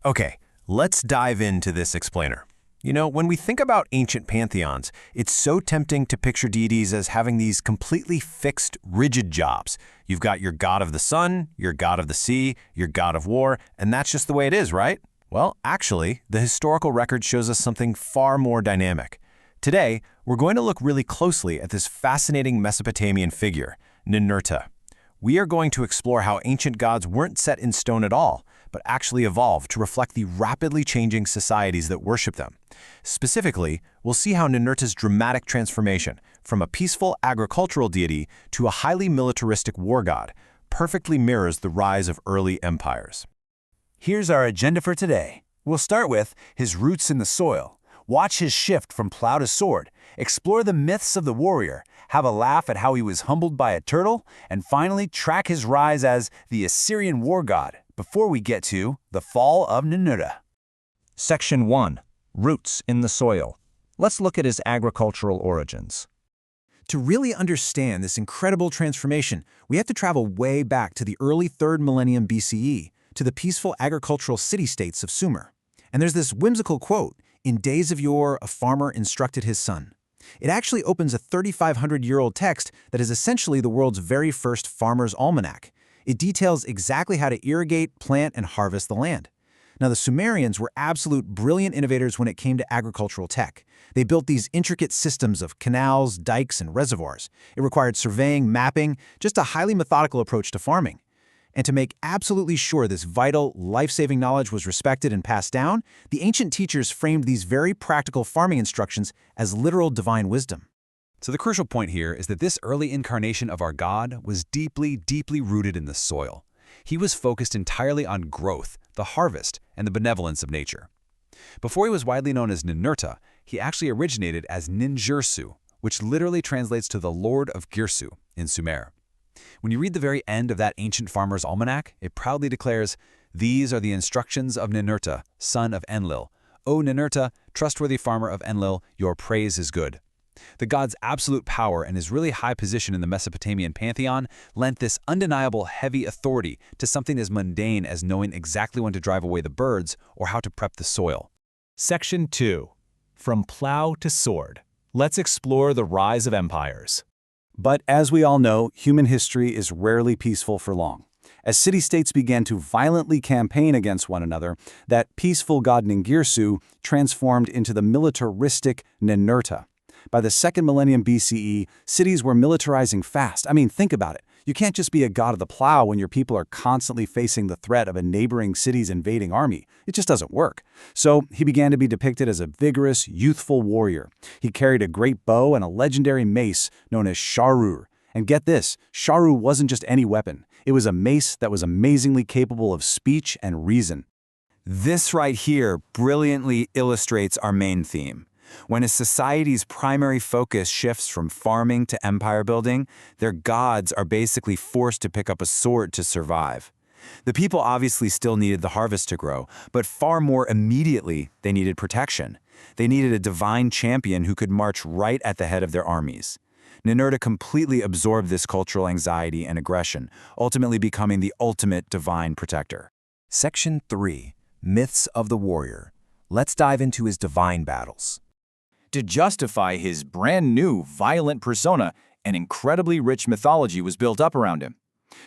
Okay, let's dive into this explainer. You know, when we think about ancient pantheons, it's so tempting to picture deities as having these completely fixed, rigid jobs. You've got your god of the sun, your god of the sea, your god of war, and that's just the way it is, right? Well, actually, the historical record shows us something far more dynamic. Today, we're going to look really closely at this fascinating Mesopotamian figure, Ninurta. We are going to explore how ancient gods weren't set in stone at all, but actually evolved to reflect the rapidly changing societies that worship them. Specifically, we'll see how Ninurta's dramatic transformation from a peaceful agricultural deity to a highly militaristic war god perfectly mirrors the rise of early empires. Here's our agenda for today. We'll start with his roots in the soil, watch his shift from plow to sword, explore the myths of the warrior, have a laugh at how he was humbled by a turtle, and finally track his rise as the Assyrian war god before we get to the fall of Ninurta. Section 1. Roots in the soil. Let's look at his agricultural origins. To really understand this incredible transformation, we have to travel way back to the early 3rd millennium BCE, to the peaceful agricultural city-states of Sumer. And there's this whimsical quote, "In days of yore, a farmer instructed his son." It actually opens a 3,500-year-old text that is essentially the world's very first farmer's almanac. It details exactly how to irrigate, plant, and harvest the land. Now, the Sumerians were absolute brilliant innovators when it came to agricultural tech. They built these intricate systems of canals, dikes, and reservoirs. It required surveying, mapping, just a highly methodical approach to farming. And to make absolutely sure this vital, life-saving knowledge was respected and passed down, the ancient teachers framed these very practical farming instructions as literal divine wisdom. So the crucial point here is that this early incarnation of our God was deeply, deeply rooted in the soil. He was focused entirely on growth, the harvest, and the benevolence of nature. Before he was widely known as Ninurta, he actually originated as Ninjursu, which literally translates to the Lord of Girsu in Sumer. When you read the very end of that ancient farmer's almanac, it proudly declares, "These are the instructions of Ninurta, son of Enlil. O Ninurta, trustworthy farmer of Enlil, your praise is good." The god's absolute power and his really high position in the Mesopotamian pantheon lent this undeniable heavy authority to something as mundane as knowing exactly when to drive away the birds or how to prep the soil. Section 2. From plow to sword. Let's explore the rise of empires. But as we all know, human history is rarely peaceful for long. As city-states began to violently campaign against one another, that peaceful god Ningirsu transformed into the militaristic Ninurta. By the 2nd millennium BCE, cities were militarizing fast. I mean, think about it. You can't just be a god of the plow when your people are constantly facing the threat of a neighboring city's invading army. It just doesn't work. So he began to be depicted as a vigorous, youthful warrior. He carried a great bow and a legendary mace known as Sharur. And get this, Sharu wasn't just any weapon. It was a mace that was amazingly capable of speech and reason. This right here brilliantly illustrates our main theme. When a society's primary focus shifts from farming to empire building, their gods are basically forced to pick up a sword to survive. The people obviously still needed the harvest to grow, but far more immediately, they needed protection. They needed a divine champion who could march right at the head of their armies. Ninurta completely absorbed this cultural anxiety and aggression, ultimately becoming the ultimate divine protector. Section 3. Myths of the warrior. Let's dive into his divine battles. To justify his brand new, violent persona, an incredibly rich mythology was built up around him.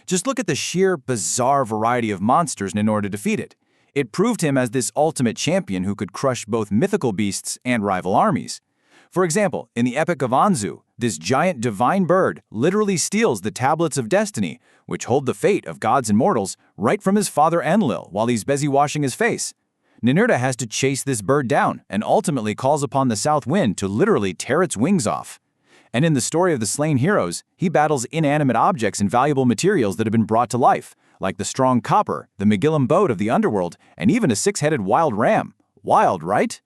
Just look at the sheer, bizarre variety of monsters Ninurta defeated. It proved him as this ultimate champion who could crush both mythical beasts and rival armies. For example, in the Epic of Anzu, this giant divine bird literally steals the tablets of destiny, which hold the fate of gods and mortals, right from his father Enlil while he's busy washing his face. Ninurta has to chase this bird down and ultimately calls upon the south wind to literally tear its wings off. And in the story of the slain heroes, he battles inanimate objects and valuable materials that have been brought to life, like the strong copper, the Megillum boat of the underworld, and even a 6-headed wild ram. Wild, right?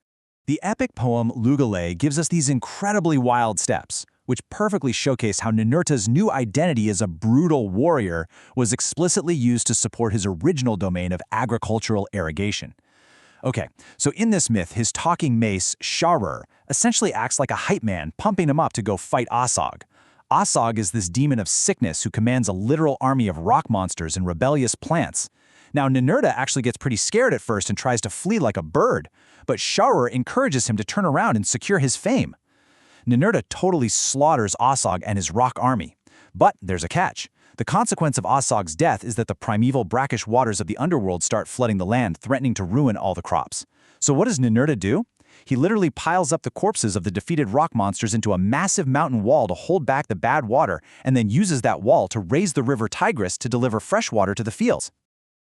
The epic poem Lugale gives us these incredibly wild steps, which perfectly showcase how Ninurta's new identity as a brutal warrior was explicitly used to support his original domain of agricultural irrigation. Okay, so in this myth, his talking mace, Sharur, essentially acts like a hype man, pumping him up to go fight Asog. Asog is this demon of sickness who commands a literal army of rock monsters and rebellious plants. Now, Ninurta actually gets pretty scared at first and tries to flee like a bird, but Shaur encourages him to turn around and secure his fame. Ninurta totally slaughters Osog and his rock army. But there's a catch. The consequence of Osog's death is that the primeval brackish waters of the underworld start flooding the land, threatening to ruin all the crops. So what does Ninurta do? He literally piles up the corpses of the defeated rock monsters into a massive mountain wall to hold back the bad water, and then uses that wall to raise the river Tigris to deliver fresh water to the fields.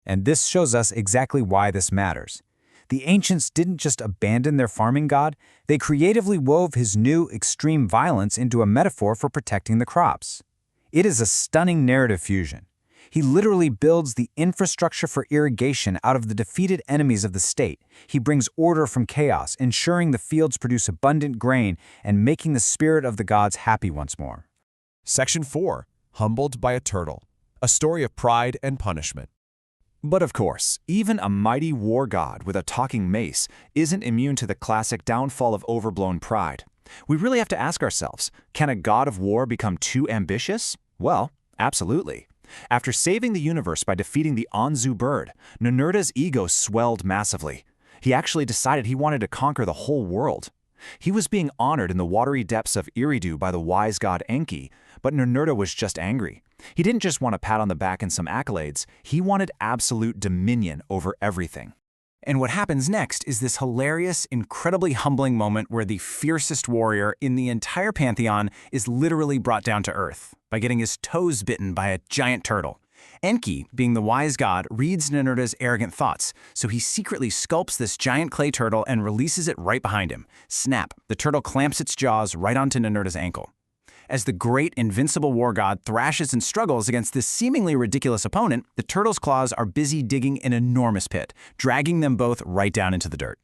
And this shows us exactly why this matters. The ancients didn't just abandon their farming god, they creatively wove his new extreme violence into a metaphor for protecting the crops. It is a stunning narrative fusion. He literally builds the infrastructure for irrigation out of the defeated enemies of the state. He brings order from chaos, ensuring the fields produce abundant grain and making the spirit of the gods happy once more. Section 4. Humbled by a Turtle. A story of pride and punishment. But of course, even a mighty war god with a talking mace isn't immune to the classic downfall of overblown pride. We really have to ask ourselves, can a god of war become too ambitious? Well, absolutely. After saving the universe by defeating the Anzu bird, Ninurta's ego swelled massively. He actually decided he wanted to conquer the whole world. He was being honored in the watery depths of Eridu by the wise god Enki, but Ninurta was just angry. He didn't just want a pat on the back and some accolades, he wanted absolute dominion over everything. And what happens next is this hilarious, incredibly humbling moment where the fiercest warrior in the entire pantheon is literally brought down to earth by getting his toes bitten by a giant turtle. Enki, being the wise god, reads Ninurta's arrogant thoughts, so he secretly sculpts this giant clay turtle and releases it right behind him. Snap, the turtle clamps its jaws right onto Ninurta's ankle. As the great, invincible war god thrashes and struggles against this seemingly ridiculous opponent, the turtle's claws are busy digging an enormous pit, dragging them both right down into the dirt.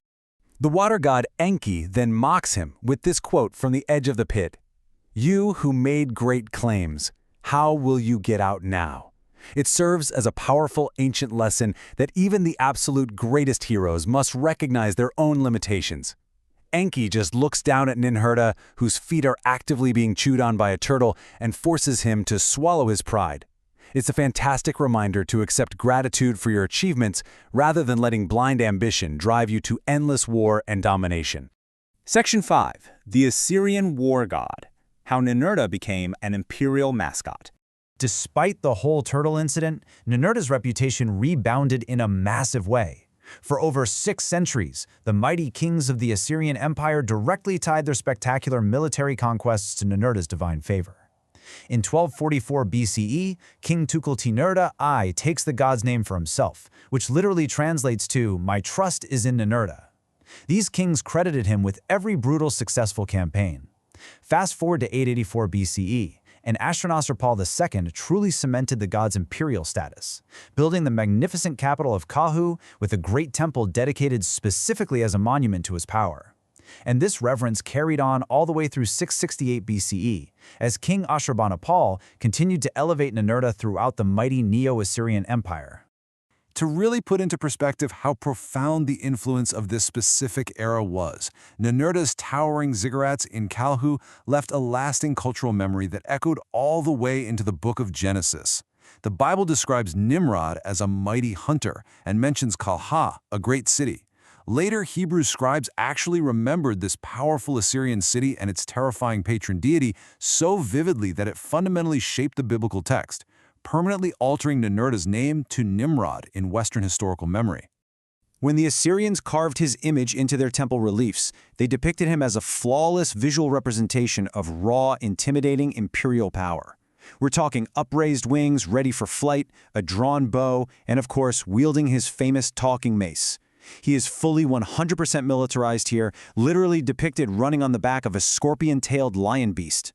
The water god Enki then mocks him with this quote from the edge of the pit. "You who made great claims, how will you get out now?" It serves as a powerful ancient lesson that even the absolute greatest heroes must recognize their own limitations. Enki just looks down at Ninurta, whose feet are actively being chewed on by a turtle, and forces him to swallow his pride. It's a fantastic reminder to accept gratitude for your achievements rather than letting blind ambition drive you to endless war and domination. Section 5. The Assyrian War God. How Ninurta became an imperial mascot. Despite the whole turtle incident, Ninurta's reputation rebounded in a massive way. For over 6 centuries, the mighty kings of the Assyrian Empire directly tied their spectacular military conquests to Ninurta's divine favor. In 1244 BCE, King Tukulti-Ninurta I takes the god's name for himself, which literally translates to, "My trust is in Ninurta." These kings credited him with every brutal successful campaign. Fast forward to 884 BCE, and Ashurnasirpal II truly cemented the god's imperial status, building the magnificent capital of Kahu with a great temple dedicated specifically as a monument to his power. And this reverence carried on all the way through 668 BCE, as King Ashurbanipal continued to elevate Ninurta throughout the mighty Neo-Assyrian Empire. To really put into perspective how profound the influence of this specific era was, Ninurta's towering ziggurats in Kalhu left a lasting cultural memory that echoed all the way into the book of Genesis. The Bible describes Nimrod as a mighty hunter and mentions Kalha, a great city. Later, Hebrew scribes actually remembered this powerful Assyrian city and its terrifying patron deity so vividly that it fundamentally shaped the biblical text, permanently altering Ninurta's name to Nimrod in Western historical memory. When the Assyrians carved his image into their temple reliefs, they depicted him as a flawless visual representation of raw, intimidating imperial power. We're talking upraised wings ready for flight, a drawn bow, and of course, wielding his famous talking mace. He is fully 100% militarized here, literally depicted running on the back of a scorpion-tailed lion beast.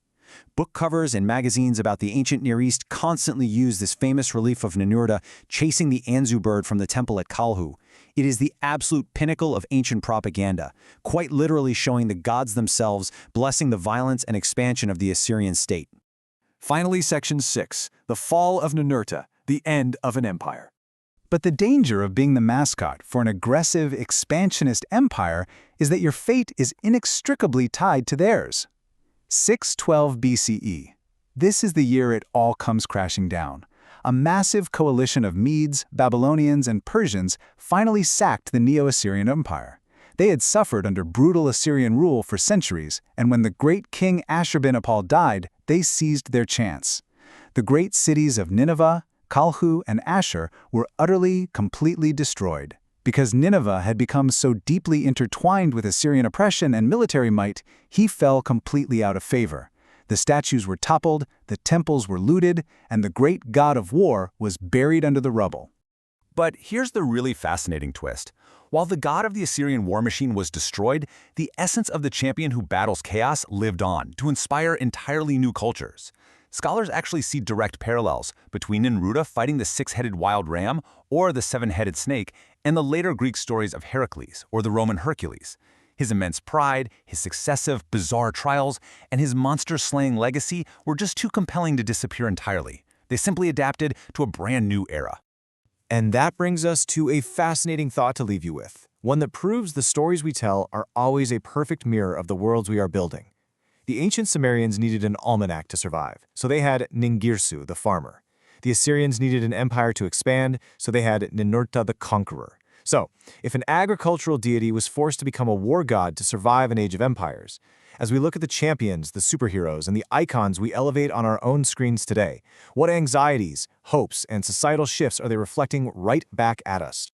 Book covers and magazines about the ancient Near East constantly use this famous relief of Ninurta chasing the Anzu bird from the temple at Kalhu. It is the absolute pinnacle of ancient propaganda, quite literally showing the gods themselves blessing the violence and expansion of the Assyrian state. Finally, Section 6, the fall of Ninurta, the end of an empire. But the danger of being the mascot for an aggressive, expansionist empire is that your fate is inextricably tied to theirs. 612 BCE. This is the year it all comes crashing down. a massive coalition of Medes, Babylonians, and Persians finally sacked the Neo-Assyrian Empire. They had suffered under brutal Assyrian rule for centuries, and when the great king Ashurbanipal died, they seized their chance. The great cities of Nineveh, Kalhu, and Ashur were utterly, completely destroyed. Because Nineveh had become so deeply intertwined with Assyrian oppression and military might, he fell completely out of favor. The statues were toppled, the temples were looted, and the great god of war was buried under the rubble. But here's the really fascinating twist. While the god of the Assyrian war machine was destroyed, the essence of the champion who battles chaos lived on to inspire entirely new cultures. Scholars actually see direct parallels between Ninurta fighting the six-headed wild ram or the seven-headed snake and the later Greek stories of Heracles or the Roman Hercules. His immense pride, his successive, bizarre trials, and his monster-slaying legacy were just too compelling to disappear entirely. They simply adapted to a brand new era. And that brings us to a fascinating thought to leave you with, one that proves the stories we tell are always a perfect mirror of the worlds we are building. The ancient Sumerians needed an almanac to survive, so they had Ningirsu, the farmer. The Assyrians needed an empire to expand, so they had Ninurta, the conqueror. So, if an agricultural deity was forced to become a war god to survive an age of empires, as we look at the champions, the superheroes, and the icons we elevate on our own screens today, what anxieties, hopes, and societal shifts are they reflecting right back at us?